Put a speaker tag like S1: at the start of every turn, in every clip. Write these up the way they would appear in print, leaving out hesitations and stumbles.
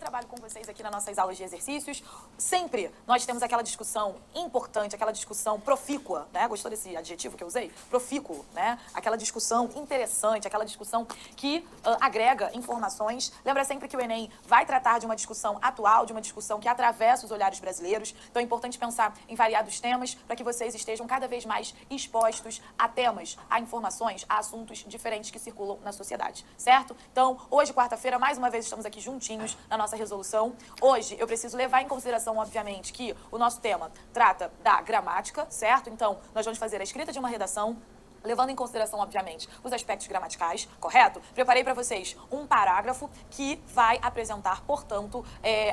S1: trabalho com vocês aqui nas nossas aulas de exercícios. Sempre nós temos aquela discussão importante, aquela discussão profícua, né? Gostou desse adjetivo que eu usei? Profícuo, né? Aquela discussão interessante, aquela discussão que agrega informações. Lembra sempre que o Enem vai tratar de uma discussão atual, de uma discussão que atravessa os olhares brasileiros. Então é importante pensar em variados temas para que vocês estejam cada vez mais expostos a temas, a informações, a assuntos diferentes que circulam na sociedade, certo? Então, hoje, quarta-feira, mais uma vez estamos aqui juntinhos na nossa resolução. Hoje, eu preciso levar em consideração, obviamente, que o nosso tema trata da gramática, certo? Então, nós vamos fazer a escrita de uma redação, levando em consideração, obviamente, os aspectos gramaticais, correto? Preparei para vocês um parágrafo que vai apresentar, portanto,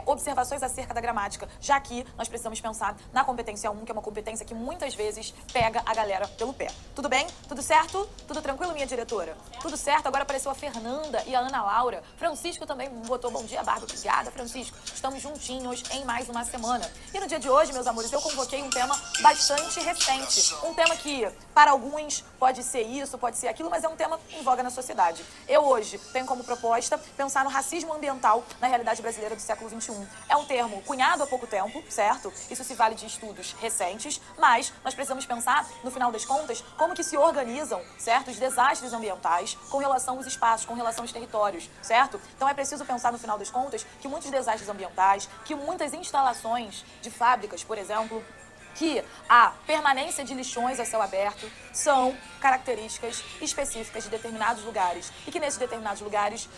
S1: observações acerca da gramática, já que nós precisamos pensar na competência 1, que é uma competência que muitas vezes pega a galera pelo pé. Tudo bem? Tudo certo? Tudo tranquilo, minha diretora? Tudo certo? Agora apareceu a Fernanda e a Ana Laura. Francisco também botou bom dia, Bárbara. Obrigada, Francisco. Estamos juntinhos em mais uma semana. E no dia de hoje, meus amores, eu convoquei um tema bastante recente. Um tema que, para alguns, pode ser isso, pode ser aquilo, mas é um tema em voga na sociedade. Eu hoje tenho como proposta pensar no racismo ambiental na realidade brasileira do século XXI. É um termo cunhado há pouco tempo, certo? Isso se vale de estudos recentes, mas nós precisamos pensar, no final das contas, como que se organizam, certo, os desastres ambientais com relação aos espaços, com relação aos territórios, certo? Então é preciso pensar, no final das contas, que muitos desastres ambientais, que muitas instalações de fábricas, por exemplo, que a permanência de lixões a céu aberto são características específicas de determinados lugares e que nesses determinados lugares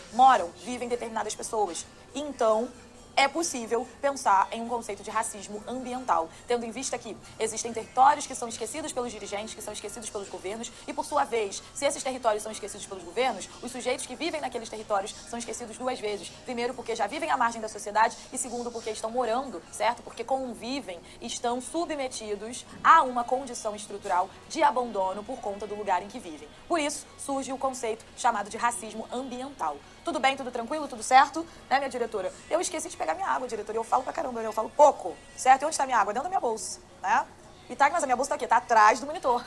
S1: vivem determinadas pessoas. Então, é possível pensar em um conceito de racismo ambiental, tendo em vista que existem territórios que são esquecidos pelos dirigentes, que são esquecidos pelos governos, e por sua vez, se esses territórios são esquecidos pelos governos, os sujeitos que vivem naqueles territórios são esquecidos duas vezes. Primeiro, porque já vivem à margem da sociedade, e segundo, porque estão morando, certo? Porque convivem, estão submetidos a uma condição estrutural de abandono por conta do lugar em que vivem. Por isso, surge o conceito chamado de racismo ambiental. Tudo bem, tudo tranquilo, tudo certo? Né, minha diretora? Eu esqueci de pegar minha água, diretora. Eu falo pra caramba, eu falo pouco, certo? E onde está minha água? Dentro da minha bolsa, né? E tá, mas a minha bolsa tá aqui, tá atrás do monitor.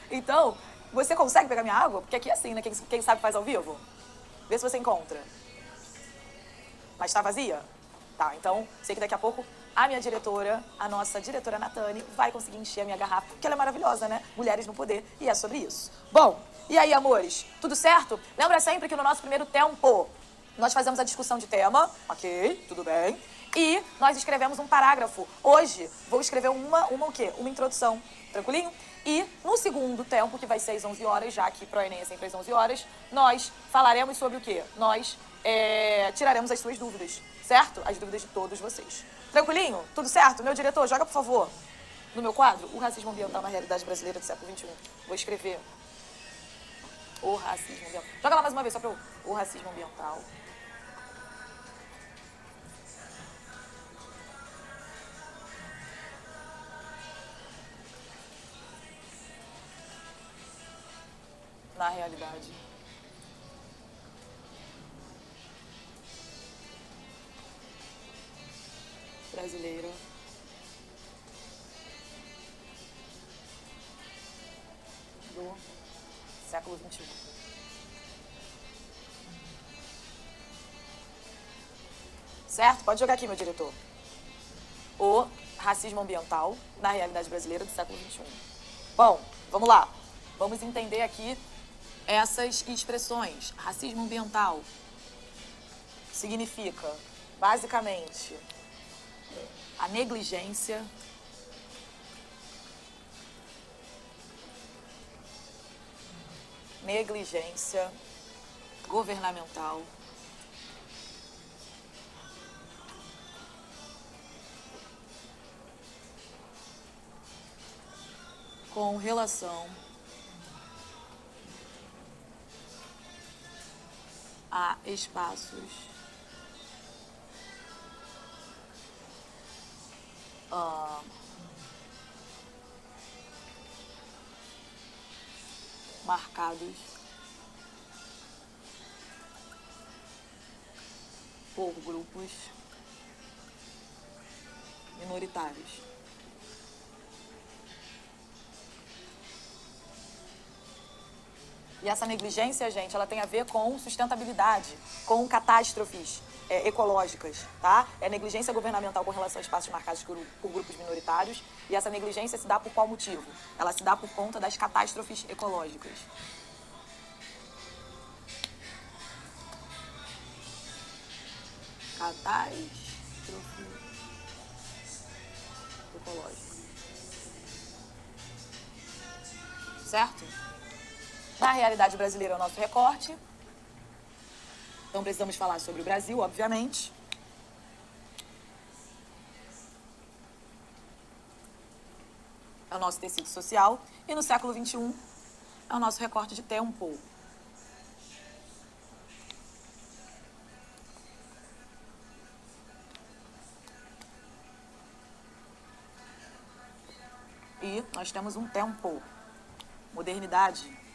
S1: Então, você consegue pegar minha água? Porque aqui é assim, né? Quem sabe faz ao vivo. Vê se você encontra. Mas tá vazia? Tá, então, sei que daqui a pouco a minha diretora, a nossa diretora Natane, vai conseguir encher a minha garrafa, porque ela é maravilhosa, né? Mulheres no poder, e é sobre isso. Bom, e aí, amores? Tudo certo? Lembra sempre que no nosso primeiro tempo nós fazemos a discussão de tema, ok? Tudo bem. E nós escrevemos um parágrafo. Hoje vou escrever o quê? Uma introdução, tranquilinho? E no segundo tempo, que vai ser às 11 horas, já que pro Enem é sempre às 11 horas, nós falaremos sobre o quê? Nós tiraremos as suas dúvidas, certo? As dúvidas de todos vocês. Tranquilinho? Tudo certo? Meu diretor, joga, por favor, no meu quadro, o racismo ambiental na realidade brasileira do século XXI. Vou escrever o racismo ambiental. Joga lá mais uma vez, só pra eu... O racismo ambiental. Na realidade brasileira do século XXI. Certo? Pode jogar aqui, meu diretor. O racismo ambiental na realidade brasileira do século XXI. Bom, vamos lá. Vamos entender aqui essas expressões. Racismo ambiental significa, basicamente, a negligência governamental com relação a espaços marcados por grupos minoritários. E essa negligência, gente, ela tem a ver com sustentabilidade, com catástrofes, ecológicas, tá? É negligência governamental com relação a espaços marcados por grupos minoritários. E essa negligência se dá por qual motivo? Ela se dá por conta das catástrofes ecológicas. Catástrofe ecológica. Certo? Na realidade brasileira é o nosso recorte. Então precisamos falar sobre o Brasil, obviamente. É o nosso tecido social. E no século XXI é o nosso recorte de tempo. E nós temos um tempo. Modernidade.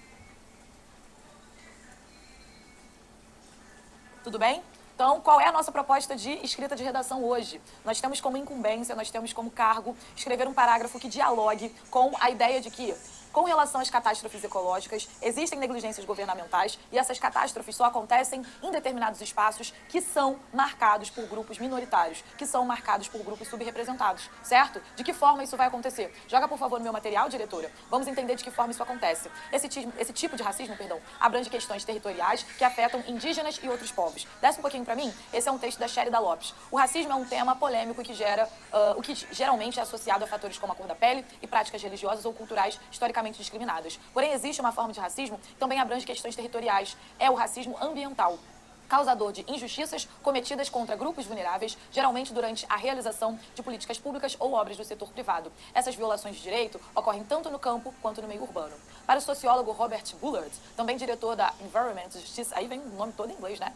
S1: Tudo bem? Então, qual é a nossa proposta de escrita de redação hoje? Nós temos como incumbência, nós temos como cargo escrever um parágrafo que dialogue com a ideia de que, com relação às catástrofes ecológicas, existem negligências governamentais e essas catástrofes só acontecem em determinados espaços que são marcados por grupos minoritários, que são marcados por grupos subrepresentados, certo? De que forma isso vai acontecer? Joga, por favor, no meu material, diretora. Vamos entender de que forma isso acontece. Esse tipo de racismo, abrange questões territoriais que afetam indígenas e outros povos. Desce um pouquinho para mim. Esse é um texto da Sherida Lopes. O racismo é um tema polêmico que o que geralmente é associado a fatores como a cor da pele e práticas religiosas ou culturais historicamente discriminadas. Porém, existe uma forma de racismo que também abrange questões territoriais. É o racismo ambiental, causador de injustiças cometidas contra grupos vulneráveis, geralmente durante a realização de políticas públicas ou obras do setor privado. Essas violações de direito ocorrem tanto no campo quanto no meio urbano. Para o sociólogo Robert Bullard, também diretor da Environment Justice, aí vem o nome todo em inglês, né?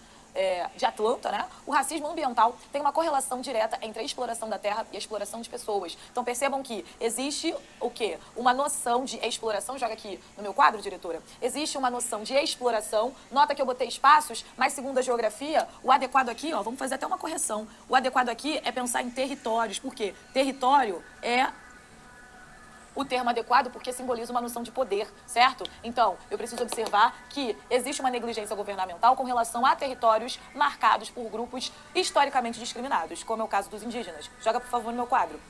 S1: De Atlanta, né? O racismo ambiental tem uma correlação direta entre a exploração da terra e a exploração de pessoas. Então percebam que existe o quê? Uma noção de exploração, joga aqui no meu quadro, diretora. Existe uma noção de exploração. Nota que eu botei espaços, mas segundo a geografia, o adequado aqui, ó, vamos fazer até uma correção. O adequado aqui é pensar em territórios, porque território é o termo adequado porque simboliza uma noção de poder, certo? Então, eu preciso observar que existe uma negligência governamental com relação a territórios marcados por grupos historicamente discriminados, como é o caso dos indígenas. Joga, por favor, no meu quadro.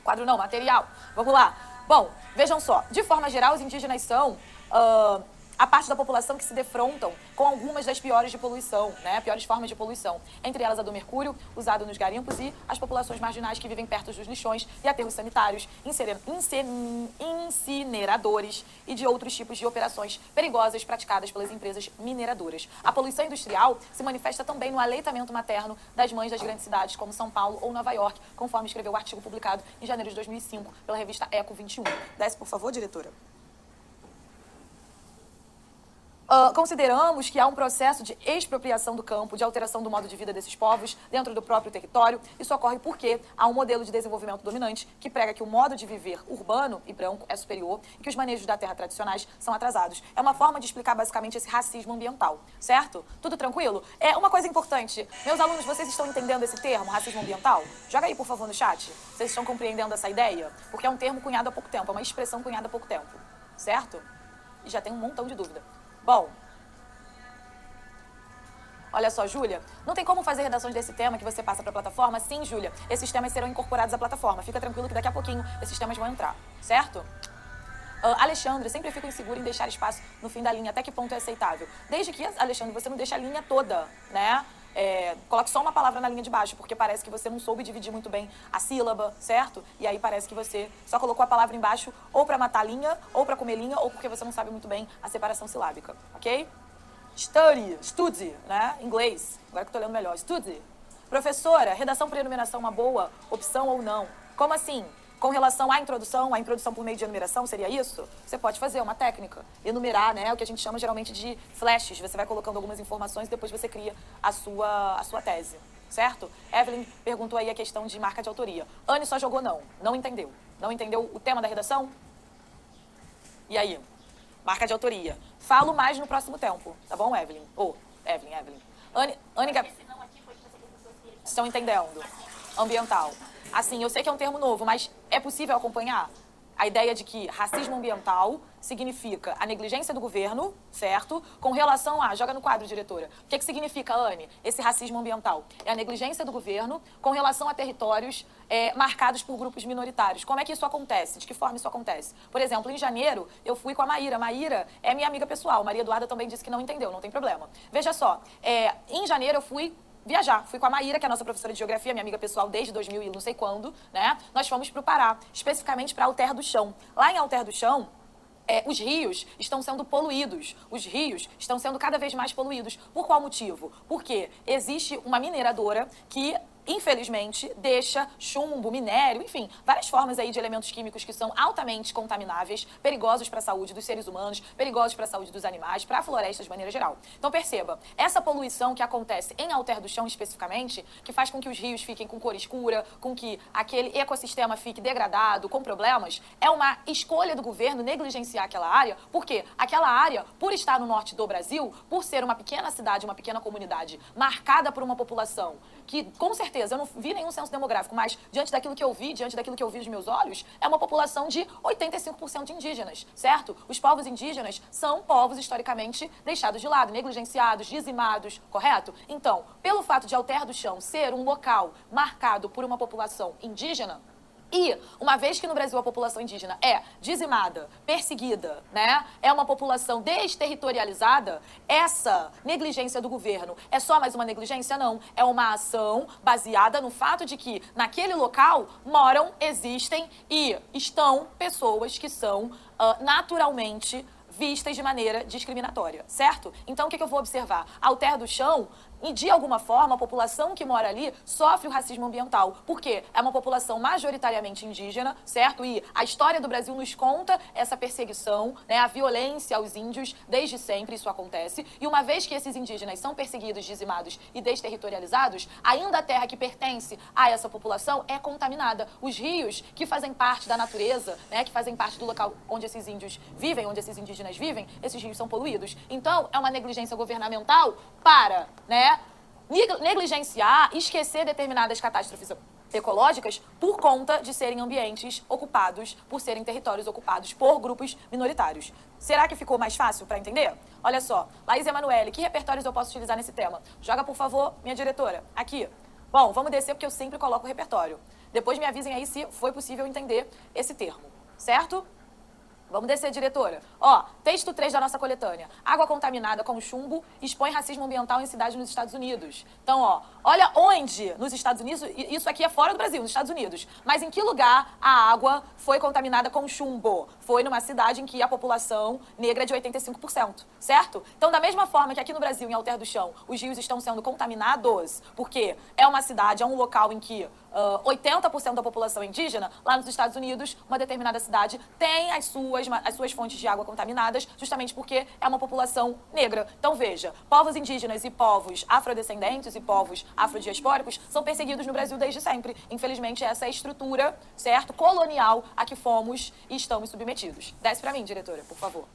S1: Quadro não, material. Vamos lá. Bom, vejam só. De forma geral, os indígenas são a parte da população que se defrontam com algumas das piores de poluição, né? Piores formas de poluição. Entre elas a do mercúrio, usado nos garimpos, e as populações marginais que vivem perto dos lixões e aterros sanitários, incineradores e de outros tipos de operações perigosas praticadas pelas empresas mineradoras. A poluição industrial se manifesta também no aleitamento materno das mães das grandes cidades, como São Paulo ou Nova York, conforme escreveu o artigo publicado em janeiro de 2005 pela revista Eco 21. Desce, por favor, diretora. Consideramos que há um processo de expropriação do campo, de alteração do modo de vida desses povos dentro do próprio território. Isso ocorre porque há um modelo de desenvolvimento dominante que prega que o modo de viver urbano e branco é superior e que os manejos da terra tradicionais são atrasados. É uma forma de explicar basicamente esse racismo ambiental, certo? Tudo tranquilo? É uma coisa importante. Meus alunos, vocês estão entendendo esse termo, racismo ambiental? Joga aí, por favor, no chat. Vocês estão compreendendo essa ideia? Porque é um termo cunhado há pouco tempo, é uma expressão cunhada há pouco tempo, certo? E já tem um montão de dúvida. Bom, olha só, Júlia, não tem como fazer redações desse tema que você passa para a plataforma? Sim, Júlia, esses temas serão incorporados à plataforma. Fica tranquilo que daqui a pouquinho esses temas vão entrar, certo? Alexandre, sempre fico inseguro em deixar espaço no fim da linha. Até que ponto é aceitável? Desde que, Alexandre, você não deixa a linha toda, né? Coloque só uma palavra na linha de baixo, porque parece que você não soube dividir muito bem a sílaba, certo? E aí parece que você só colocou a palavra embaixo ou para matar a linha, ou para comer linha, ou porque você não sabe muito bem a separação silábica, ok? Study, né? Inglês. Agora que eu tô lendo melhor. Study. Professora, redação por enumeração uma boa opção ou não? Como assim? Com relação à introdução, a introdução por meio de enumeração, seria isso? Você pode fazer uma técnica. Enumerar, né? O que a gente chama geralmente de flashes. Você vai colocando algumas informações e depois você cria a sua tese, certo? Evelyn perguntou aí a questão de marca de autoria. Anne só jogou não. Não entendeu. Não entendeu o tema da redação? E aí? Marca de autoria. Falo mais no próximo tempo, tá bom, Evelyn? Evelyn. Anne estão entendendo? Ambiental. Assim, eu sei que é um termo novo, mas é possível acompanhar? a ideia de que racismo ambiental significa a negligência do governo, certo? Com relação a... Joga no quadro, diretora. O que significa, Anne, esse racismo ambiental? É a negligência do governo com relação a territórios marcados por grupos minoritários. Como é que isso acontece? De que forma isso acontece? Por exemplo, em janeiro, eu fui com a Maíra. Maíra é minha amiga pessoal. Maria Eduarda também disse que não entendeu, não tem problema. Veja só, em janeiro eu fui viajar. Fui com a Maíra, que é a nossa professora de geografia, minha amiga pessoal desde 2000 e não sei quando, né? Nós fomos para o Pará, especificamente para Alter do Chão. Lá em Alter do Chão, os rios estão sendo poluídos. Os rios estão sendo cada vez mais poluídos. Por qual motivo? Porque existe uma mineradora que, infelizmente, deixa chumbo, minério, enfim, várias formas aí de elementos químicos que são altamente contamináveis, perigosos para a saúde dos seres humanos, perigosos para a saúde dos animais, para a floresta de maneira geral. Então perceba, essa poluição que acontece em Alter do Chão especificamente, que faz com que os rios fiquem com cor escura, com que aquele ecossistema fique degradado, com problemas, é uma escolha do governo negligenciar aquela área, porque aquela área, por estar no norte do Brasil, por ser uma pequena cidade, uma pequena comunidade, marcada por uma população que, com certeza, eu não vi nenhum censo demográfico, mas diante daquilo que eu vi, diante daquilo que eu vi dos meus olhos, é uma população de 85% de indígenas, certo? Os povos indígenas são povos historicamente deixados de lado, negligenciados, dizimados, correto? Então, pelo fato de Alter do Chão ser um local marcado por uma população indígena, e, uma vez que no Brasil a população indígena é dizimada, perseguida, né, é uma população desterritorializada, essa negligência do governo é só mais uma negligência? Não. É uma ação baseada no fato de que naquele local moram, existem e estão pessoas que são naturalmente vistas de maneira discriminatória, certo? Então, o que eu vou observar? Alter do Chão, e de alguma forma, a população que mora ali sofre o racismo ambiental. Por quê? É uma população majoritariamente indígena, certo? E a história do Brasil nos conta essa perseguição, né? A violência aos índios, desde sempre isso acontece. E uma vez que esses indígenas são perseguidos, dizimados e desterritorializados, ainda a terra que pertence a essa população é contaminada. Os rios que fazem parte da natureza, né? Que fazem parte do local onde esses índios vivem, onde esses indígenas vivem, esses rios são poluídos. Então, é uma negligência governamental para, né, negligenciar, esquecer determinadas catástrofes ecológicas por conta de serem ambientes ocupados, por serem territórios ocupados por grupos minoritários. Será que ficou mais fácil para entender? Olha só, Laís Emanuele, que repertórios eu posso utilizar nesse tema? Joga, por favor, minha diretora, aqui. Bom, vamos descer porque eu sempre coloco o repertório. Depois me avisem aí se foi possível entender esse termo, certo? Vamos descer, diretora. Ó, texto 3 da nossa coletânea. Água contaminada com chumbo expõe racismo ambiental em cidades nos Estados Unidos. Então, ó, olha onde nos Estados Unidos, isso aqui é fora do Brasil, nos Estados Unidos, mas em que lugar a água foi contaminada com chumbo? Foi numa cidade em que a população negra é de 85%, certo? Então, da mesma forma que aqui no Brasil, em Alter do Chão, os rios estão sendo contaminados, porque é uma cidade, é um local em que 80% da população é indígena, lá nos Estados Unidos, uma determinada cidade tem as suas fontes de água contaminadas, justamente porque é uma população negra. Então, veja, povos indígenas e povos afrodescendentes e povos afrodiaspóricos são perseguidos no Brasil desde sempre. Infelizmente, essa é a estrutura, certo, colonial a que fomos e estamos submetidos. Desce pra mim, diretora, por favor.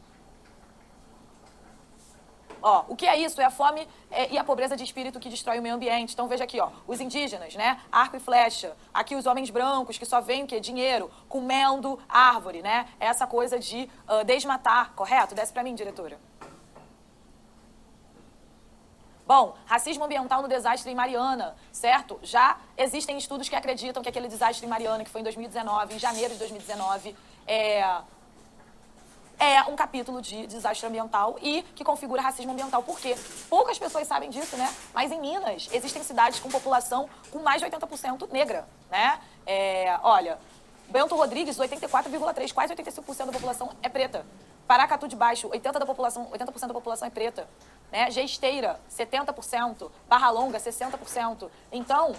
S1: Ó, o que é isso? É a fome e a pobreza de espírito que destrói o meio ambiente. Então veja aqui, ó, os indígenas, né? Arco e flecha. Aqui os homens brancos que só veem o quê? Dinheiro, comendo árvore, né? É essa coisa de desmatar, correto? Desce pra mim, diretora. Bom, racismo ambiental no desastre em Mariana, certo? Já existem estudos que acreditam que aquele desastre em Mariana, que foi em 2019, em janeiro de 2019, é um capítulo de desastre ambiental e que configura racismo ambiental. Por quê? Poucas pessoas sabem disso, né? Mas em Minas existem cidades com população com mais de 80% negra, né? Olha, Bento Rodrigues, 84,3%, quase 85% da população é preta. Paracatu de Baixo, 80% da população é preta. Né? Gesteira, 70%. Barra Longa, 60%. Então,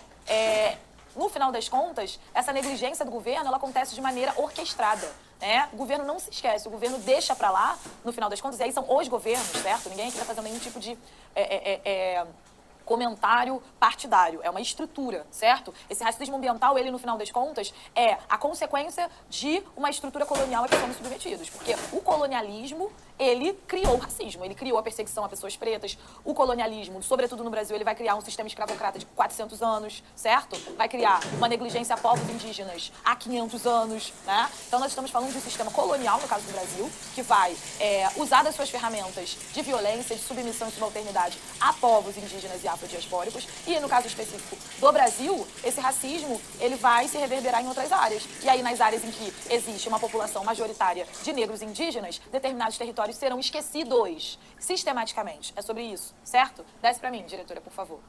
S1: no final das contas, essa negligência do governo, ela acontece de maneira orquestrada. Né? O governo não se esquece, o governo deixa pra lá, no final das contas, e aí são os governos, certo? Ninguém aqui tá fazendo nenhum tipo de comentário partidário, é uma estrutura, certo? Esse racismo ambiental, ele, no final das contas, é a consequência de uma estrutura colonial a que somos submetidos. Porque o colonialismo, ele criou o racismo, ele criou a perseguição a pessoas pretas. O colonialismo, sobretudo no Brasil, ele vai criar um sistema escravocrata de 400 anos, certo? Vai criar uma negligência a povos indígenas há 500 anos, né? Então, nós estamos falando de um sistema colonial, no caso do Brasil, que vai usar das suas ferramentas de violência, de submissão e subalternidade a povos indígenas e afrodiaspóricos. E, no caso específico do Brasil, esse racismo, ele vai se reverberar em outras áreas. E aí, nas áreas em que existe uma população majoritária de negros e indígenas, determinados territórios serão esquecidos sistematicamente. É sobre isso, certo? Desce pra mim, diretora, por favor.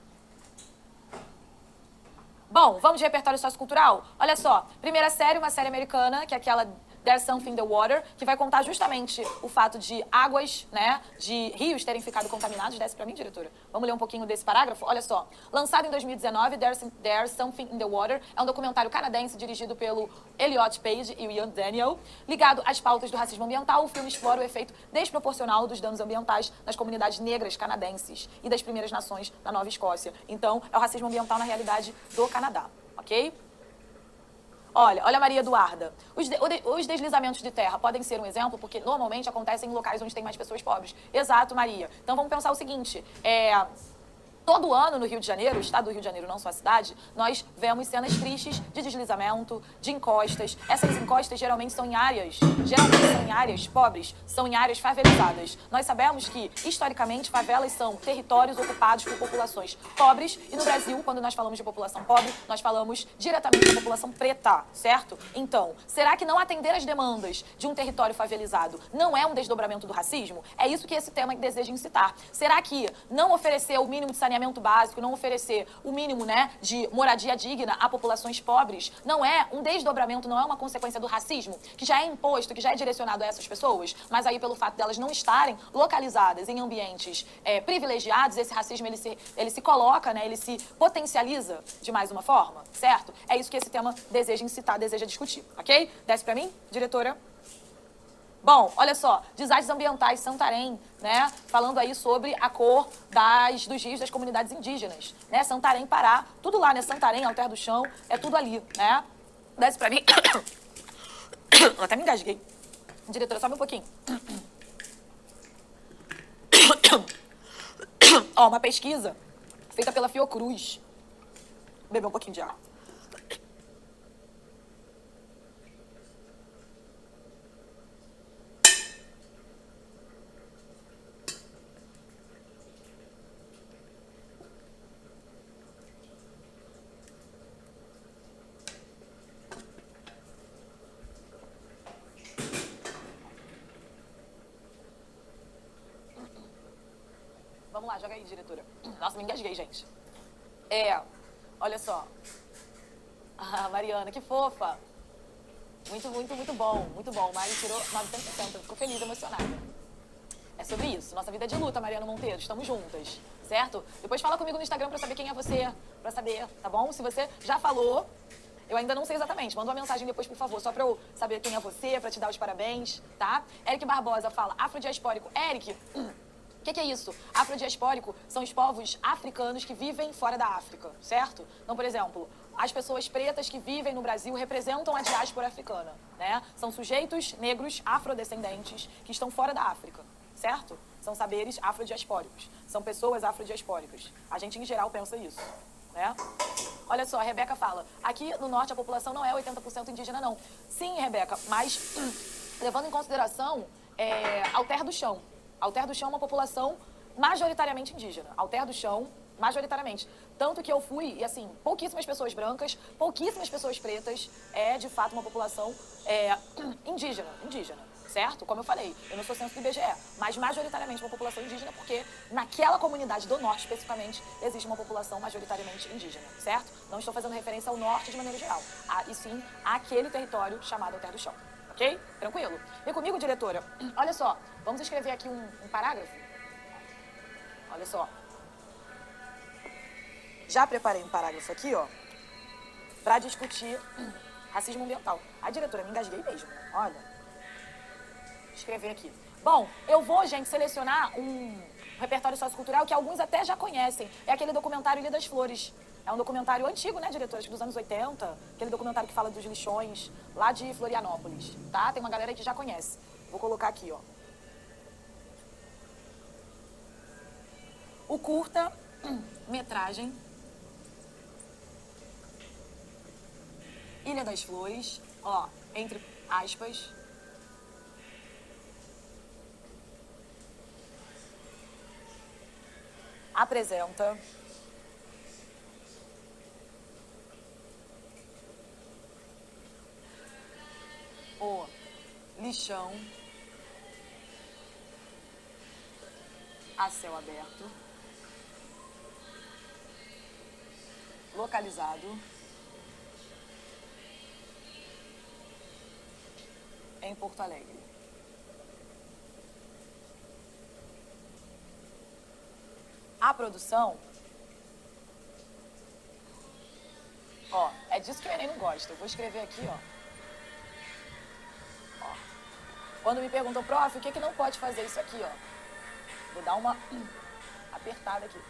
S1: Bom, vamos de repertório sociocultural? Olha só, primeira série, uma série americana, que é aquela There's Something in the Water, que vai contar justamente o fato de águas, né, de rios terem ficado contaminados. Desce pra mim, diretora. Vamos ler um pouquinho desse parágrafo? Olha só. Lançado em 2019, There's Something in the Water é um documentário canadense dirigido pelo Elliot Page e o Ian Daniel. Ligado às pautas do racismo ambiental, o filme explora o efeito desproporcional dos danos ambientais nas comunidades negras canadenses e das primeiras nações da Nova Escócia. Então, é o racismo ambiental na realidade do Canadá, ok? Olha a Maria Eduarda. Os deslizamentos de terra podem ser um exemplo, porque normalmente acontecem em locais onde tem mais pessoas pobres. Exato, Maria. Então vamos pensar o seguinte, todo ano no Rio de Janeiro, o estado do Rio de Janeiro, não só a cidade, nós vemos cenas tristes de deslizamento, de encostas. Essas encostas geralmente são em áreas pobres, são em áreas favelizadas. Nós sabemos que, historicamente, favelas são territórios ocupados por populações pobres. E no Brasil, quando nós falamos de população pobre, nós falamos diretamente da população preta, certo? Então, será que não atender às demandas de um território favelizado não é um desdobramento do racismo? É isso que esse tema deseja incitar. Será que não oferecer o mínimo de saneamento básico, não oferecer o mínimo, né, de moradia digna a populações pobres, não é um desdobramento, não é uma consequência do racismo que já é imposto, que já é direcionado a essas pessoas, mas aí pelo fato delas não estarem localizadas em ambientes privilegiados, esse racismo ele se coloca, né, ele se potencializa de mais uma forma, certo? É isso que esse tema deseja incitar, deseja discutir, ok? Desce pra mim, diretora. Bom, olha só, desastres ambientais, Santarém, né? Falando aí sobre a cor dos rios das comunidades indígenas, né? Santarém, Pará, tudo lá, né? Santarém, Alter do Chão, é tudo ali, né? Desce pra mim. Eu até me engasguei. Diretora, sobe um pouquinho. Ó, uma pesquisa feita pela Fiocruz. Vou beber um pouquinho de água. Vamos lá, joga aí, diretora. Nossa, me engasguei, gente. Olha só. Ah, Mariana, que fofa. Muito, muito, muito bom, muito bom. Mari tirou 960, ficou feliz, emocionada. É sobre isso. Nossa vida é de luta, Mariana Monteiro. Estamos juntas, certo? Depois fala comigo no Instagram pra saber quem é você, pra saber, tá bom? Se você já falou, eu ainda não sei exatamente. Manda uma mensagem depois, por favor, só pra eu saber quem é você, pra te dar os parabéns, tá? Eric Barbosa fala, afrodiaspórico. Eric, o que é isso? Afrodiaspórico são os povos africanos que vivem fora da África, certo? Então, por exemplo, as pessoas pretas que vivem no Brasil representam a diáspora africana, né? São sujeitos negros afrodescendentes que estão fora da África, certo? São saberes afrodiaspóricos, são pessoas afrodiaspóricas. A gente, em geral, pensa isso, né? Olha só, a Rebeca fala, aqui no norte a população não é 80% indígena, não. Sim, Rebeca, mas levando em consideração Alter do Chão. Alter do Chão é uma população majoritariamente indígena. Alter do Chão, majoritariamente. Tanto que eu fui, e assim, pouquíssimas pessoas brancas, pouquíssimas pessoas pretas, é de fato uma população indígena, certo? Como eu falei, eu não sou censo do IBGE, mas majoritariamente uma população indígena, porque naquela comunidade do norte, especificamente, existe uma população majoritariamente indígena, certo? Não estou fazendo referência ao norte de maneira geral, e sim àquele território chamado Alter do Chão. Ok? Tranquilo? Vem comigo, diretora. Olha só, vamos escrever aqui um parágrafo. Olha só. Já preparei um parágrafo aqui, ó, pra discutir racismo ambiental. A diretora, me engasguei mesmo. Olha. Escrever aqui. Bom, eu vou, gente, selecionar um repertório sociocultural que alguns até já conhecem. É aquele documentário Ilha das Flores. É um documentário antigo, né, diretor? Acho que dos anos 80. Aquele documentário que fala dos lixões lá de Florianópolis, tá? Tem uma galera aí que já conhece. Vou colocar aqui, ó. O curta, metragem, Ilha das Flores, ó, entre aspas, apresenta o lixão a céu aberto, localizado em Porto Alegre. A produção, ó, é disso que o Enem não gosta. Eu vou escrever aqui, ó. Quando me perguntam, prof, o que não pode fazer isso aqui, ó? Vou dar uma apertada aqui.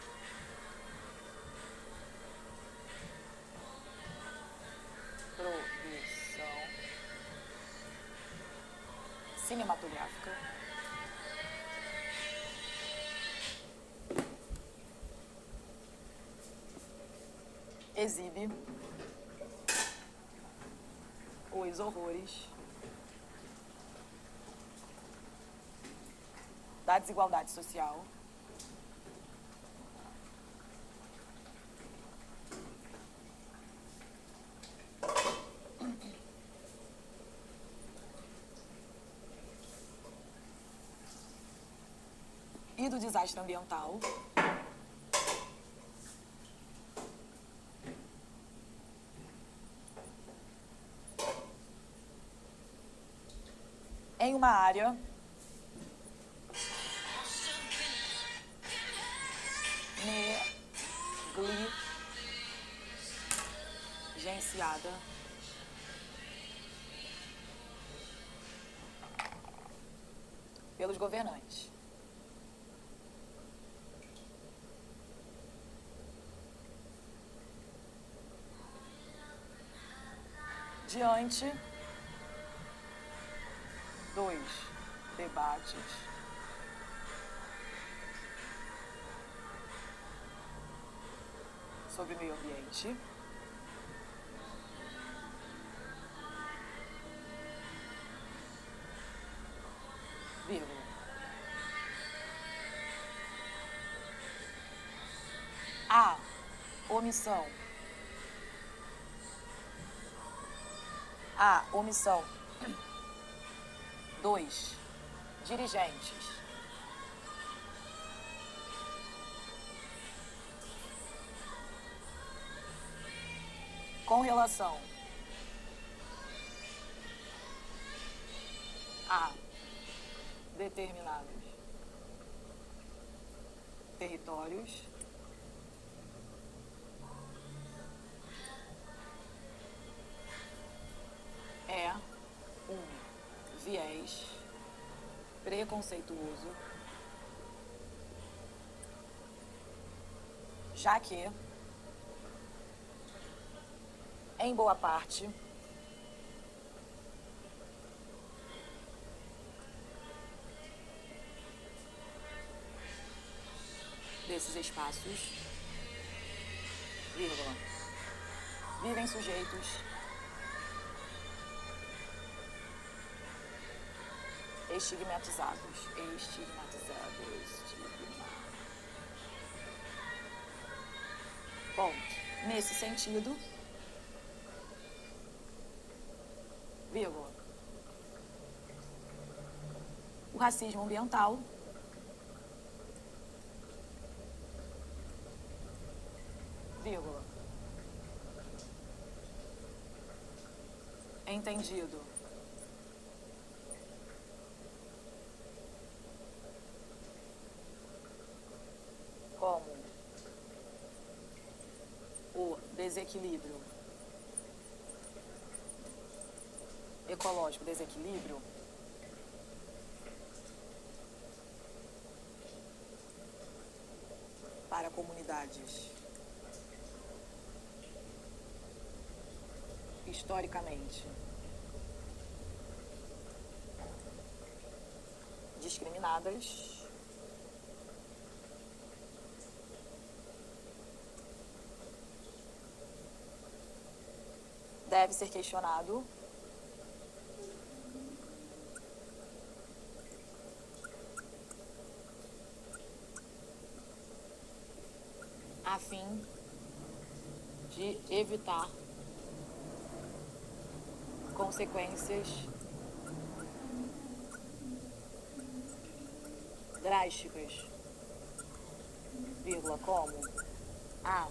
S1: Produção cinematográfica exibe os horrores da desigualdade social e do desastre ambiental em uma área negligenciada pelos governantes. Diante dos debates sobre o meio ambiente, vírgula, a omissão dos dirigentes com relação a determinados territórios é um viés preconceituoso, já que, em boa parte, desses espaços, vírgula, vivem sujeitos estigmatizados. Bom, nesse sentido, vírgula, o racismo ambiental vírgula, entendido como o desequilíbrio ecológico, desequilíbrio para comunidades historicamente discriminadas deve ser questionado a fim de evitar consequências drásticas, vírgula, como a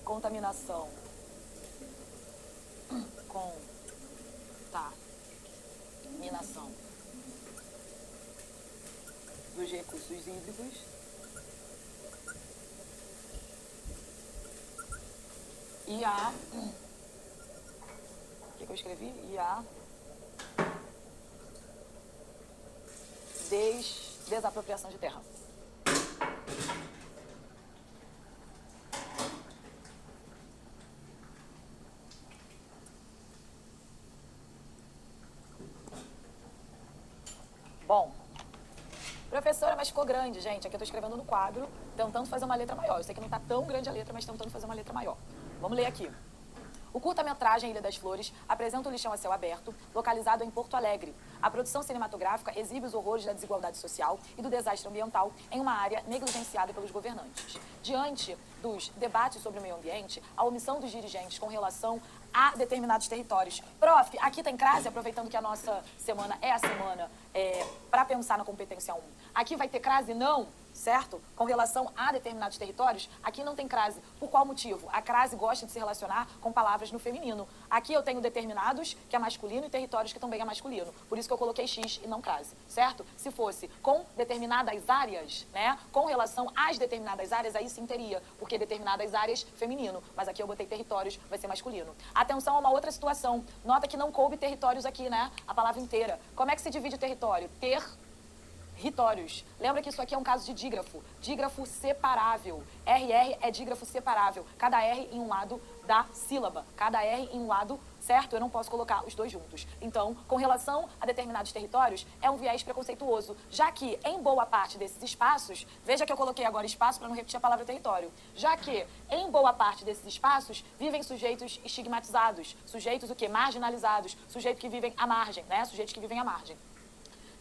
S1: contaminação dos recursos hídricos e a... O que eu escrevi? E a desapropriação de terra. Bom, professora, mas ficou grande, gente. Aqui eu tô escrevendo no quadro, tentando fazer uma letra maior. Eu sei que não tá tão grande a letra, mas tentando fazer uma letra maior. Vamos ler aqui. O curta-metragem Ilha das Flores apresenta o lixão a céu aberto, localizado em Porto Alegre. A produção cinematográfica exibe os horrores da desigualdade social e do desastre ambiental em uma área negligenciada pelos governantes. Diante dos debates sobre o meio ambiente, a omissão dos dirigentes com relação a determinados territórios. Prof, aqui tem crase, aproveitando que a nossa semana é a semana para pensar na competência 1. Aqui vai ter crase? Não, certo? Com relação a determinados territórios, aqui não tem crase. Por qual motivo? A crase gosta de se relacionar com palavras no feminino. Aqui eu tenho determinados, que é masculino, e territórios que também é masculino. Por isso que eu coloquei X e não crase, certo? Se fosse com determinadas áreas, né? Com relação às determinadas áreas, aí sim teria, porque determinadas áreas, feminino. Mas aqui eu botei territórios, vai ser masculino. Atenção a uma outra situação. Nota que não coube territórios aqui, né? A palavra inteira. Como é que se divide o território? Territórios. Lembra que isso aqui é um caso de dígrafo. Dígrafo separável. RR é dígrafo separável. Cada R em um lado da sílaba. Cada R em um lado, certo? Eu não posso colocar os dois juntos. Então, com relação a determinados territórios, é um viés preconceituoso. Já que, em boa parte desses espaços, veja que eu coloquei agora espaço para não repetir a palavra território. Já que, em boa parte desses espaços, vivem sujeitos estigmatizados. Sujeitos o quê? Marginalizados. Sujeitos que vivem à margem, né? Sujeitos que vivem à margem.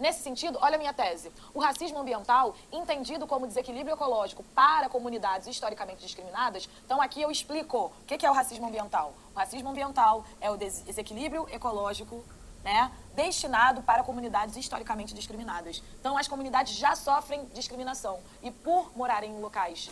S1: Nesse sentido, olha a minha tese. O racismo ambiental, entendido como desequilíbrio ecológico para comunidades historicamente discriminadas, então aqui eu explico o que é o racismo ambiental. O racismo ambiental é o desequilíbrio ecológico, né, destinado para comunidades historicamente discriminadas. Então, as comunidades já sofrem discriminação. E por morarem em locais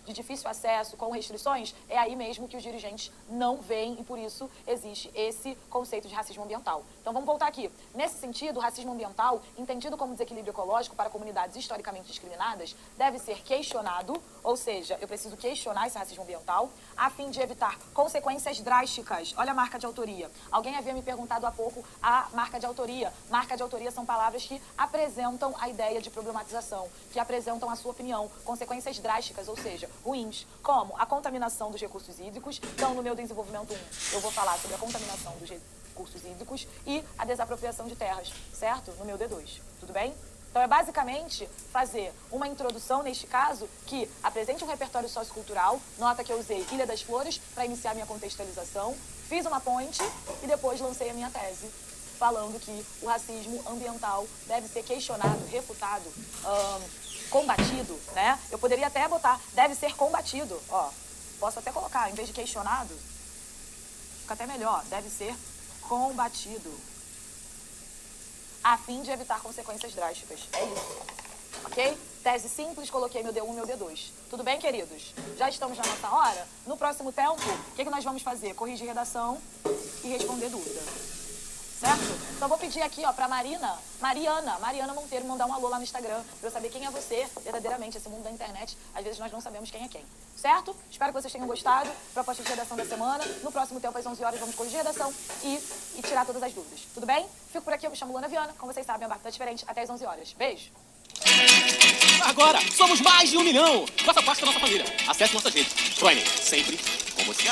S1: de difícil acesso, com restrições, é aí mesmo que os dirigentes não veem e, por isso, existe esse conceito de racismo ambiental. Então, vamos voltar aqui. Nesse sentido, o racismo ambiental, entendido como desequilíbrio ecológico para comunidades historicamente discriminadas, deve ser questionado, ou seja, eu preciso questionar esse racismo ambiental, a fim de evitar consequências drásticas. Olha a marca de autoria. Alguém havia me perguntado há pouco a marca de autoria. Marca de autoria são palavras que apresentam a ideia de problematização, que apresentam a sua opinião, consequências drásticas, ou seja, ruins, como a contaminação dos recursos hídricos. Então, no meu desenvolvimento 1, eu vou falar sobre a contaminação dos recursos hídricos e a desapropriação de terras, certo? No meu D2, tudo bem? Então, é basicamente fazer uma introdução, neste caso, que apresente um repertório sociocultural. Nota que eu usei Ilha das Flores para iniciar minha contextualização. Fiz uma ponte e depois lancei a minha tese, falando que o racismo ambiental deve ser questionado, refutado, combatido, né? Eu poderia até botar, deve ser combatido, ó. Posso até colocar, em vez de questionado, fica até melhor, deve ser combatido, a fim de evitar consequências drásticas. É isso, ok? Tese simples, coloquei meu D1 e meu D2. Tudo bem, queridos? Já estamos na nossa hora? No próximo tempo, o que nós vamos fazer? Corrigir redação e responder dúvida. certo? Então vou pedir aqui, ó, pra Mariana Monteiro mandar um alô lá no Instagram, pra eu saber quem é você, verdadeiramente, esse mundo da internet. Às vezes nós não sabemos quem é quem, certo? Espero que vocês tenham gostado. Proposta de redação da semana. No próximo tempo, às 11 horas, vamos corrigir a redação e tirar todas as dúvidas. Tudo bem? Fico por aqui, eu me chamo Luana Viana. Como vocês sabem, a barca tá diferente. Até às 11 horas. Beijo!
S2: Agora, somos mais de 1 milhão! Faça parte da nossa família. Acesse nossas redes. Join sempre com você.